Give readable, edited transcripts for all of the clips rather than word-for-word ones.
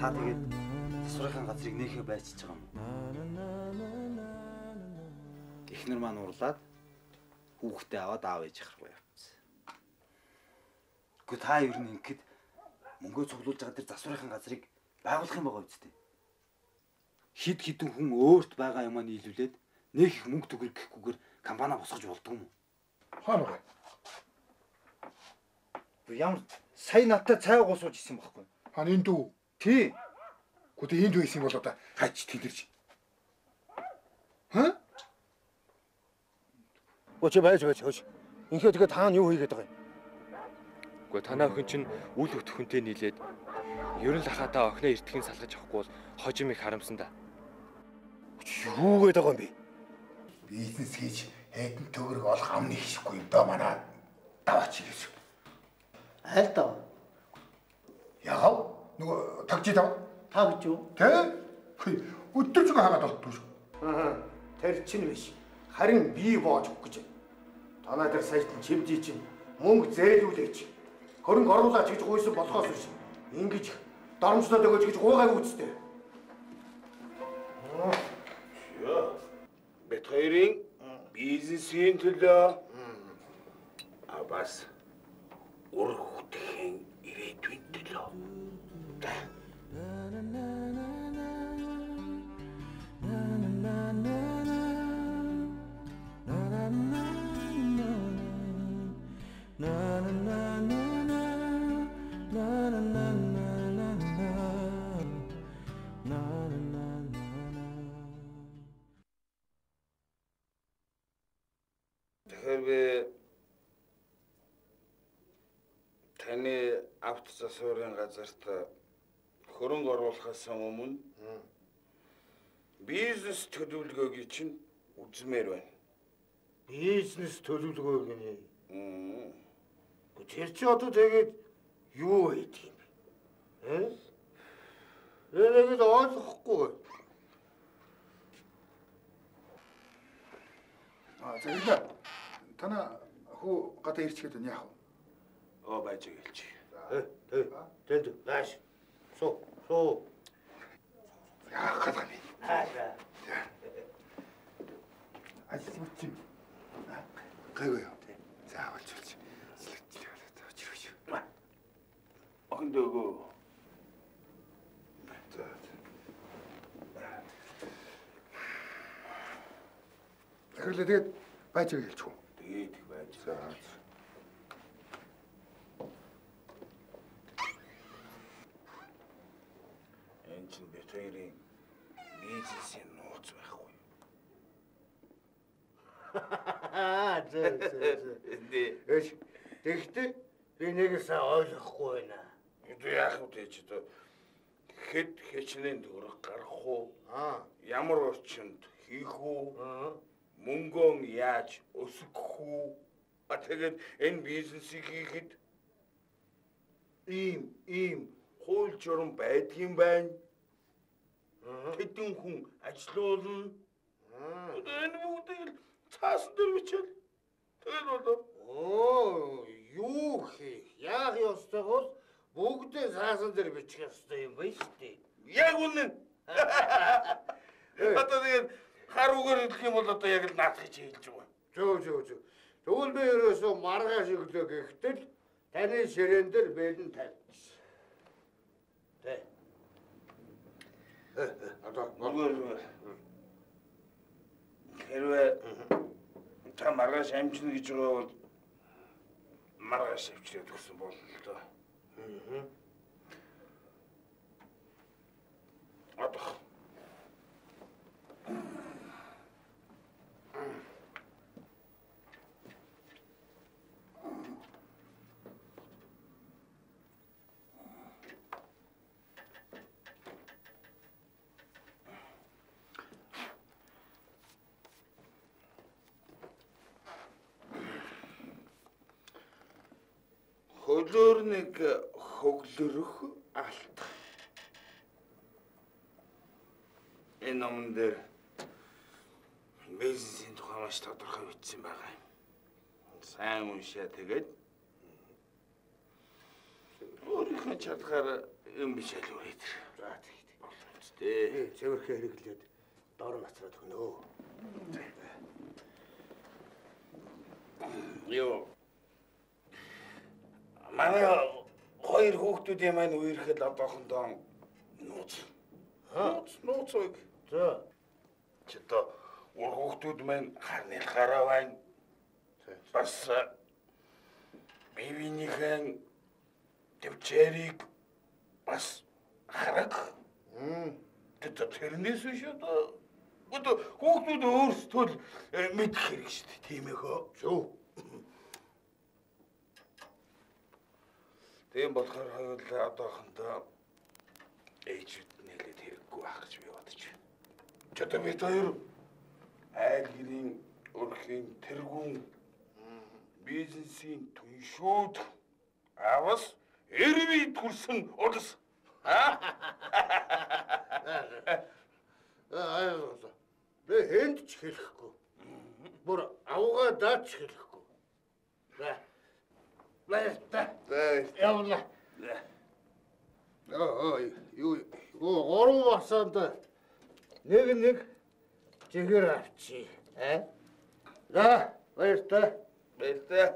Та тэгээд засварынхаа газрыг нээхэ байцж байгаа юм. Эхнэр маань урлаад хүүхдээ аваад аав ээж харахгүй явцсан. Гэхдээ та ер нь ингэхэд мөнгөө цуглуулж байгаа тэр засварынхаа газрыг байгуулах юм байгаа үстэй. Хид хідэн хүн өөрт байгаа юмаа нийлүүлээд нэг их мөнгө төгрөг гэхгүйгээр компани босгож болдгоо юм уу? Хаана вэ? Ямар сая надтай цай уусууж исэн байхгүй. Хаана энэ дүү? Тий. Гэхдээ энд байсан бол одоо хаач тэлэрч. Ха? Өчөө байж хөөш. Инхээр тэгээд таана юу хийгээд байгаа юм? Гэхдээ танаа охин чинь үл өтөхөнтэй нийлээд ерөн л ахатаа охиноо эртхэн салгаж авахгүй бол хожим их харамсан да. Юу гээд байгаа юм бэ? Бизнес хийж хэдэн төгрөг олох амны хийхгүй юм даа манай даваач гэж. Аль тав? Яав? Нөгөө тагчи тав? Та гэж юу? Тэ? Өдөр зүг хагаад болтгүй шүү. Тэр чинь биш. Харин би боож өгөх гэж. Танаа дээр саяхан чимдий чинь мөнгө зээлүүлээч. Хөрөнгө оруулаач гэж гуйсан болохоос биш. Ингэж доромжлоод өгөөч гэж гуйгаагүй үстэй. Бид хоёрын бизнесийн төлөө бас үр хүүхдийн ирээдүйн төлөө. Таны авто засварын газарт хөрөнгө оруулахаас өмнө бизнес төлөвлөгөөг чинь үзмээр байна. Бизнес төлөвлөгөө гинэ. Тэр чи одоо тэгээд юу хийх юм бэ? Энийг ойлгохгүй. За танаа хөө гадаа ирчгээд байна яах вэ? Байж гэлч. Тэнд нааш. Суу. Яах гэдэг юм бэ? Ажил. Гайгүй юу? За авалж. Охин дөөгөө. Тэгээд байж гэлч үү? Тэгээд байж. За. Бэтэрийн бизнесийн нууц байхгүй. Тэгтээ би нэгээс ойлгохгүй байна. Яах вэ ч одоо хэд хичнээн төгрөг гарах уу? Ямар орчинд хийх үү? Мөнгөн яаж өсгөх үү? Тэгээд энэ бизнесийг хийхэд ийм хууль журам байдгийн байна. Тэдэн хүн ажиллуулна. Энэ бүгдийг цаасан дээр бичэл. Тэгэл болоо. Юу хийх? Яах ёстой бол бүгдээ цаасан дээр бичих ёстой юм байна шүү дээ. Яг үнэн. Одоо тэгээд харуугаар хэлэх юм бол одоо яг л наадах гэж хэлж байгаа. Зөө. Тэгвэл би ерөөсөө маргааш өглөө гэхтэл таны ширээн дээр бэлэн тавьчихсан. Тэ. Одоо хэрвээ та маргааш амжина гэж байгаа бол маргааш авчираад өгсөн болно л доо. Одоо хөлөөр нэг хөглөрөх алт. Энэ номон дээр бизнесийн тухай маш тодорхой бичсэн байгаа юм. Сайн уншаа тэгээд өөрийнхөө чадхаар юм биш л үрээд. За тэгт. Тэ. Цэвэрхээ хэрэглээд доор нацраад өгнө. Йоо. Манай хоёр хүүхдүүдийн маань үерхэд одоохондоо нууц. Нууцыг. За. Чөтө ур хүүхдүүд маань харнилахаараа байна. Бас бивинийхэн төвчээрийг бас хараг. Тэрнээс биш одоо хүүхдүүд өөрсдөө л мэдэх хэрэг шүү дээ. Тийм ээ хөө. Шүү. Тийм болохоор хоёулаа одоохондоо ээжүүд нэлээд хэрэггүй байх гэж би бодож байна. Чөтө бид хоёр айл гэрийн өрхийн тэргүүн бизнесийн түншүүд авас эрвид хүрсэн улс. Би хэнд ч хэлэхгүй. Бүр авгаа даач хэлэхгүй. За. Баяртай. Явна. Юу гурван басанд нэг жигэр авчи. За, баяртай. Баяртай.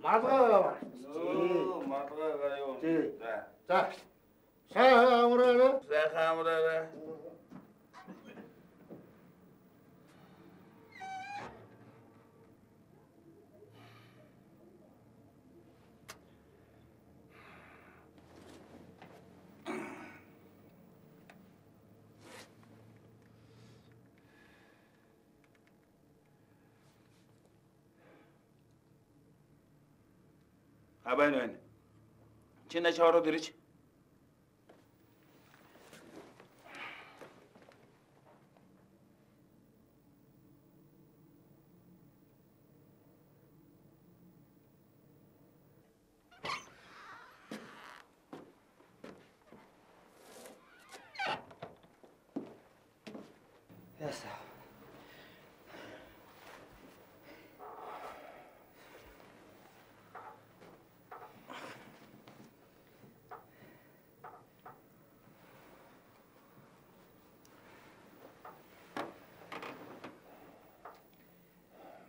Малгай. Малгайгаа юу? За. Сайхан амраарай. Сайхан амраарай. Абайнэн. Чи нааш ороод ирж. Яасан.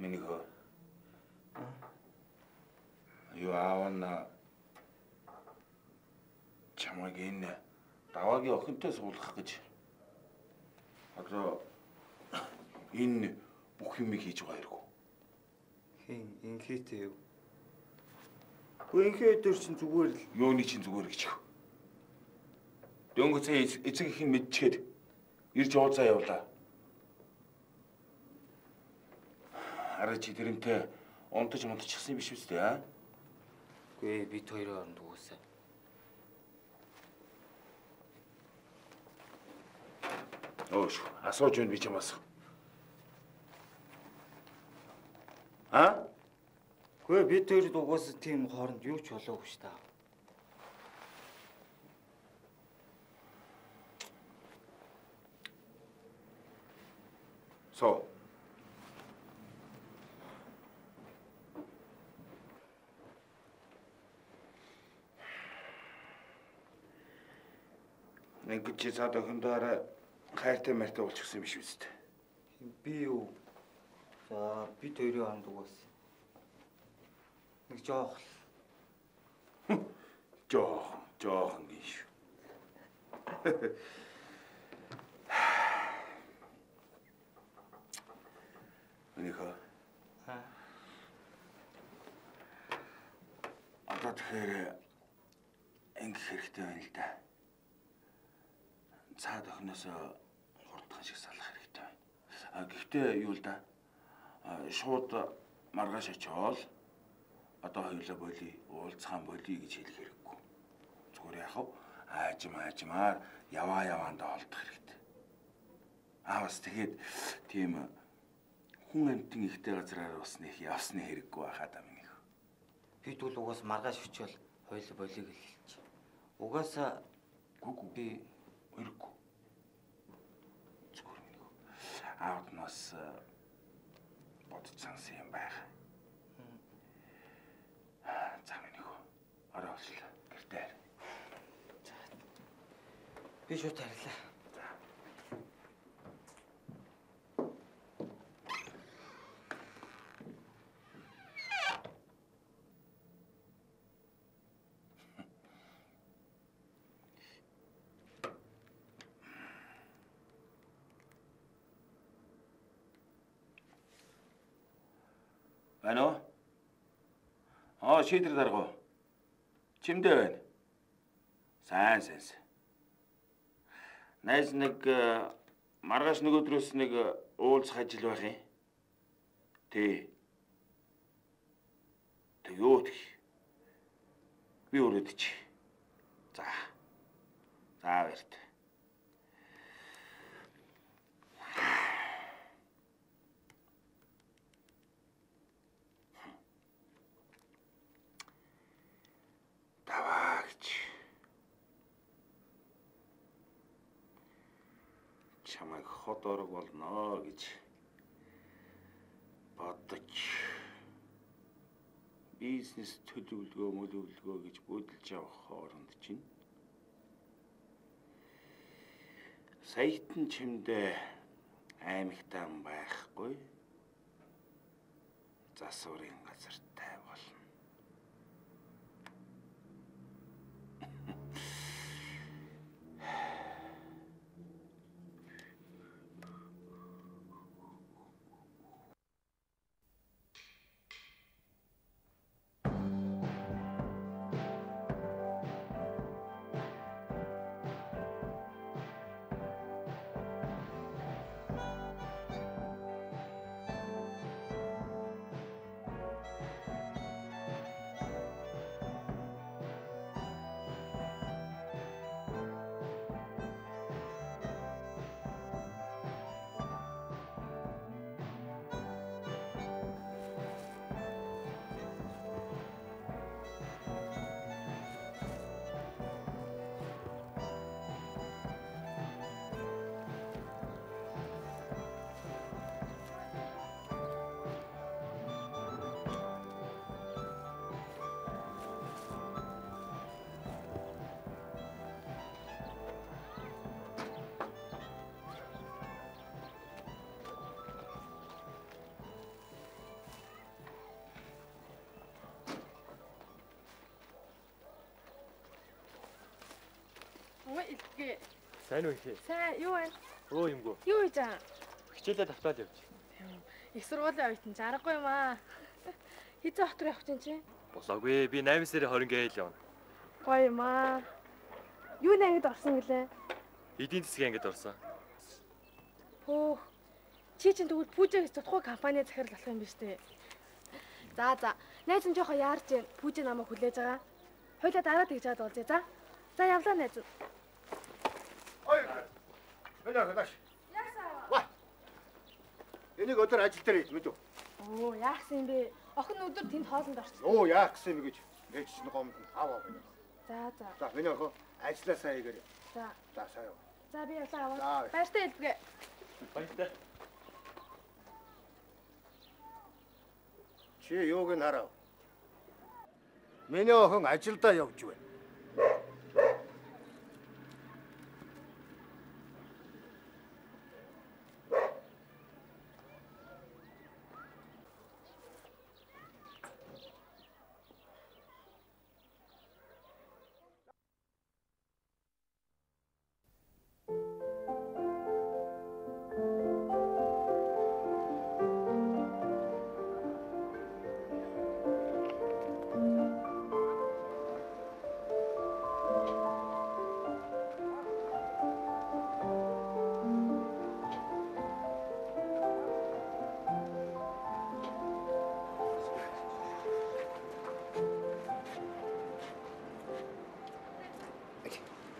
Минийхөө. Юу аавна чамайг энэ даваагийн охинтой суулгах гэж одоо энэ бүх юмыг хийж байгаа хэрэг үү? Хин инхээтэй юу? Гүнхээ дээр чинь зүгээр л юуны чинь зүгээр гэж. Дөнгөцөө эцэг их нь мэдчихэд ирж уулзаа явлаа. Арай чи тэрнтэй унтаж мунтчихсан юм биш үстэй аа? Үгүй бид хоёрын оронд уусаа. Өөш асууж байна би чамаас. Аа? Үгүй бид хоёрд угаасаа тийм хооронд юу ч болоогүй ш та. Соо. Нэг чи цаад охиндоо хайртай мартай болчихсон юм биш үстэй. Би юу? За бид хоёрын хооронд угаасаа нэг жоох л. Жоохон гинш. Минийхөө. Одоо тэгэхээр ингэх хэрэгтэй байна л да. Цаад охиноос хурдхан шиг салах хэрэгтэй байна. Гэхдээ юу л да. Шууд маргааш очиол одоо хоёулаа болий, уулзхан болий гэж хэлэх хэрэггүй. зүгээр яах вэ? Аажмаар яваандаа олдох хэрэгтэй. Бас тэгээд тийм хүн амтэн ихтэй газраар бас нэг явсны хэрэггүй байхад амин их. Би дүүл угаас маргааш өчөөл хоёул болиг л хэлчих. Угаасаа би өргөө. Зүгээр нэг. Аавд нас бодож сансан юм байх. За минь хөө. Орой болчихлоо. Гэртээ. би шууд харилаа. Ano? Шийдэр даргуу. Чимдээ байна. Сайн. Найз нэг маргааш нэг өдрөөс нэг уулзах ажил байх юм. Тэг юу гэх. Би өрөөдөж. За баярт. Чамайг хот орог болно гэж бодож бизнес төлөвлөгөө гэж бодолж явах хооронд чинь саятан чимдээ аймагтан байхгүй засварын газартай болно. Илтгээ. Сайн уу ихээ? Сайн юу вэ? Өө юмгүй. Юу хийж байгаа? Хичээлээ давтаад явж. Их сургуулийн оюутан жаргагүй юм аа. Хизээ хотор явах чинь чи? Босоогүй. Би 8 сарын 20 гээл явна. Гоё юм аа. Юу нэгэд орсон гэлээ? Эдийн засгийн ангид орсон. Хөөх. Чи чинь тэгвэл пүүжэг тодорхой компани захирал болох юм биш үү? За. Найз нь жоохон яарч जैन. Пүүжэ намайг хүлээж байгаа. Хойлоо дараа тэгж чад уулзъя за. За явлаа найз. Ой. Яасан? Ва. Энийг өдөр ажил дээр хийж мэдв. Оо, яахсан юм бэ? Охин өдөр тэнд хоолнд орчихсон. Оо, яах гэсэн юм гэж. Ээж чинь гомд аваа байна. За. За, миний охин ажиллаа сайн хийгэр. За, сайн юу. За, би явлаа аваа. Баяртай хэлбгээ. Баяртай. Чи юуг нь харав? Миний охин ажилдаа явж байна.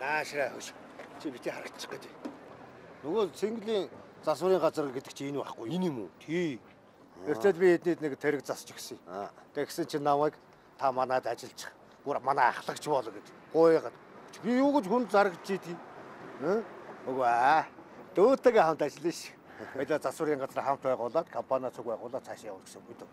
Наашраа хөш. Чи бити харагчих гэж. Нөгөө цэнгэлийн засварын газар гэдэг чи энэ байхгүй. Энэ юм уу? Тий. Эртэл би эднийд нэг тэрэг засч өгсөн. Тэгсэн чи намайг та манад ажиллаж бүр манай ахлагч бол гэж гуйгаад. Би юу гэж хүн заргаж ийдий. Үгүй аа. Дөөтэйгээ хамт ажиллана ш. Баялаа засварын газар хамт байгуулад компани цуг байгуулаад цаашаа явах гэсэн үг.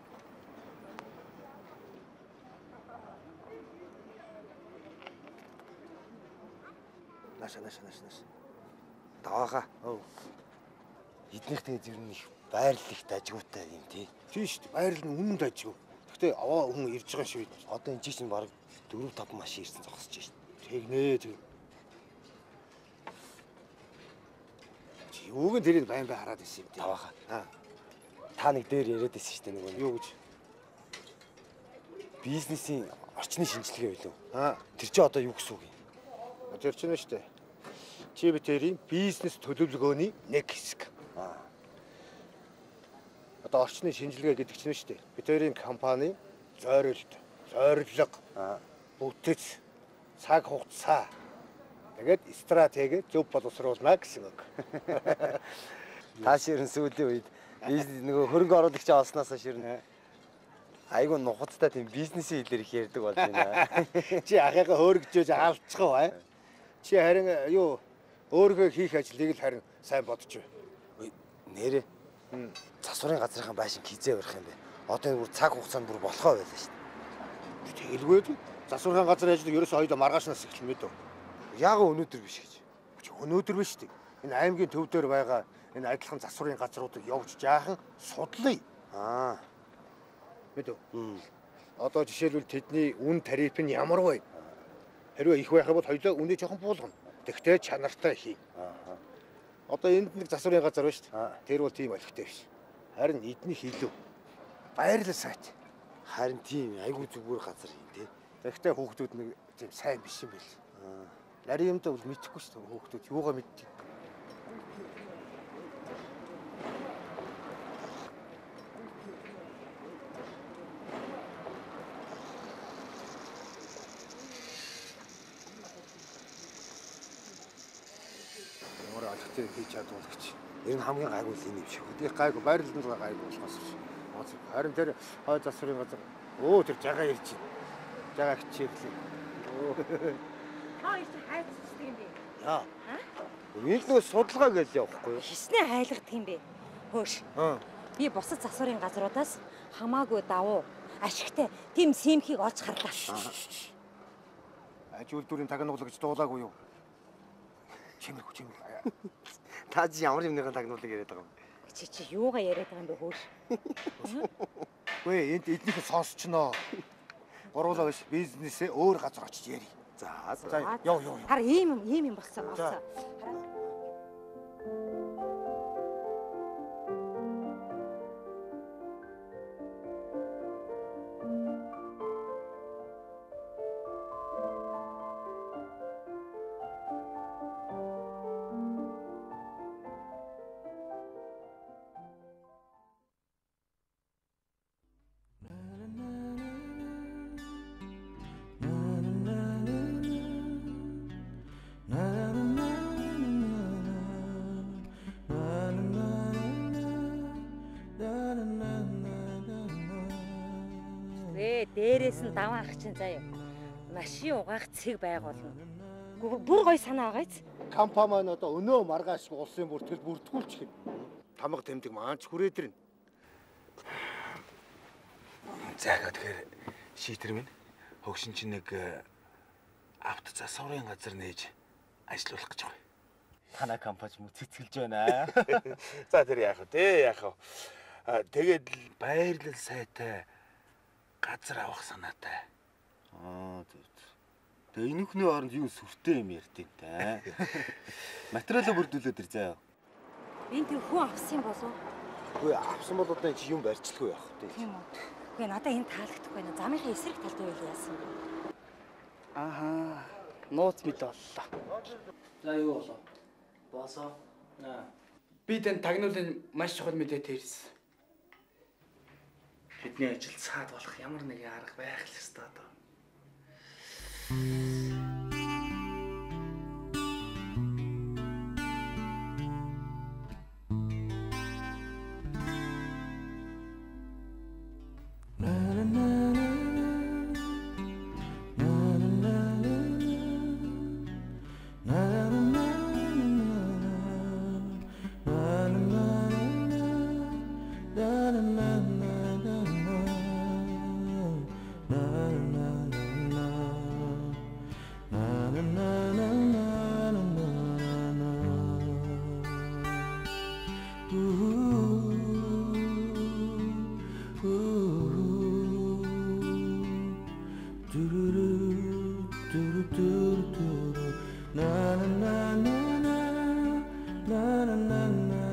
Наша. Давааха. Эднийхтэй зөвхөн их байрлал их дажгуутай юм тий. Тийш байрлал нь үнэн дажгүй. Гэхдээ аваа хүн ирж байгаа шүү. Одоо энэ чинь баг 4-5 машин ирсэн зогсож шít. Тэгнэ. Чи юуг нь тэрийг байн хараад ирсэн юм тий. Давааха. Та нэг дээр яриад байсан шүү дээ нөгөө. Юу гэж? Бизнесийн орчны шинжилгээ байлуу. Тэр чи одоо юу гэсэн үг юм? Тэр чинь шүү дээ. Чи битэрийн бизнес төлөвлөгөөний нэг хэсэг. Одоо орчны шинжилгээ гэдэг чинь шүү дээ. Битэрийн компани зорилт, зорилго, бүтэц, цаг хугацаа. Тэгээд стратеги зөв боловсруулна гэсэн үг. Та ширэн сүүлийн үед бизнес нөгөө хөрөнгө оруулагч олсноосоо ширэн айгу нухацтай тийм бизнесийн хэлээр их ярьдаг болж байна. Чи ахыгаа хөөргөжөөж авчихав бай. Чи харин юу өөргөө хийх ажлыг л харин сайн бодож бай. Нэрээ. Засварын газрынхаа байшин хизээ барих юм бэ. Одоо энэ бүр цаг хугацаанд бүр болохоо байлаа шүү дээ. Тэгэлгүй. Засварын газрын ажил ерөөсөө хоёул маргаашнаас эхэлнэ мэд. Яага өнөөдөр биш гэж. Өнөөдөр биш дээ. Энэ аймгийн төв дээр байгаа энэ адилхан засварын газруудыг явж жаахан судлаа. Мэд. Одоо жишээлбэл тэдний үн тариф нь ямар вэ? Хэрвээ их байх юм бол хоёулаа үнэ жоохон буулгана. Тэгтээ чанартай хий. Одоо энд нэг засварын газар байна шүү дээ. Тэр бол тийм олигтой биш. Харин эднийх илүү байрлал сайт. Харин тийм айгүй зүгээр газар юм тий. Тэгтээ хүүхдүүд нэг тийм сайн биш юм байл. Нарийн юмдаа бол мэдэхгүй шүү дээ хүүхдүүд юугаа мэддэг. Хийж чадвал гэж. Ер нь хамгийн гайгүй л энэ юм шиг. Их гайгүй байрлалд гайгүй болохоос биш. Харин тэр хой засварын газар тэр жагаа ирж байна. Жагаа хичээрлээ. Хоёр чи хайцдаг юм бэ? Яа. Энэ л судалгаа гэж явахгүй юу? Хиснээ хайлгадаг юм бэ? Хөөш. Би бусад засварын газруудаас хамаагүй давуу ашигтай тийм симхийг олж харлаа. Ажил дүрийн тагнуулга гэж дуулаагүй юу? Чимэрхүү. Та чи ямар юмныхаа тагнуулыг яриад байгаа юм? Чи юугаа яриад байгаа юм бэ хөөш? Үгүй энд эднийхээ сонсчноо. Гуруулаа биш бизнесээ өөр газар очиж яри. За яв. Хар ийм юм болсон. Дээрээс нь даваа ах чинь заяа. Машин угаах цэг байгуулна. Бүр гоё санаа байгаа биз? Компани маань одоо өнөө маргааш улсын бүртгэл бүртгүүлчих юм. Тамга тэмдэг маанч хүрээдэрнэ. За тэгэхээр шийдэр минь хөгшин чинь нэг авто засварын газар нээж ажиллуулах гэж байгаа. Танай компани мө цэцгэлж байна. За тэр яах вэ? Тэгээд байрлал сайтай газар авах санаатай. Тэгээ энэ хүний хооронд юу сүртэй юм ярьдیں۔ Та. Материалаа бүрдүүлээд ир заяа. Энд тэр хүн авсан болов уу? Үгүй авсан бол одоо чи юм барьчлгүй яах вэ? Тийм үү. Үгүй надад энэ таалагдахгүй байна. Замынхаа эсрэг талд байл яасан бэ? Нууц мэд боллоо. За юу болоо? Босоо. Би тань тагнуулын маш чухал мэдээтэй ирсэн. Бидний ажил цаад болох ямар нэгэн арга байх л ёстой доо. na na na na na na na na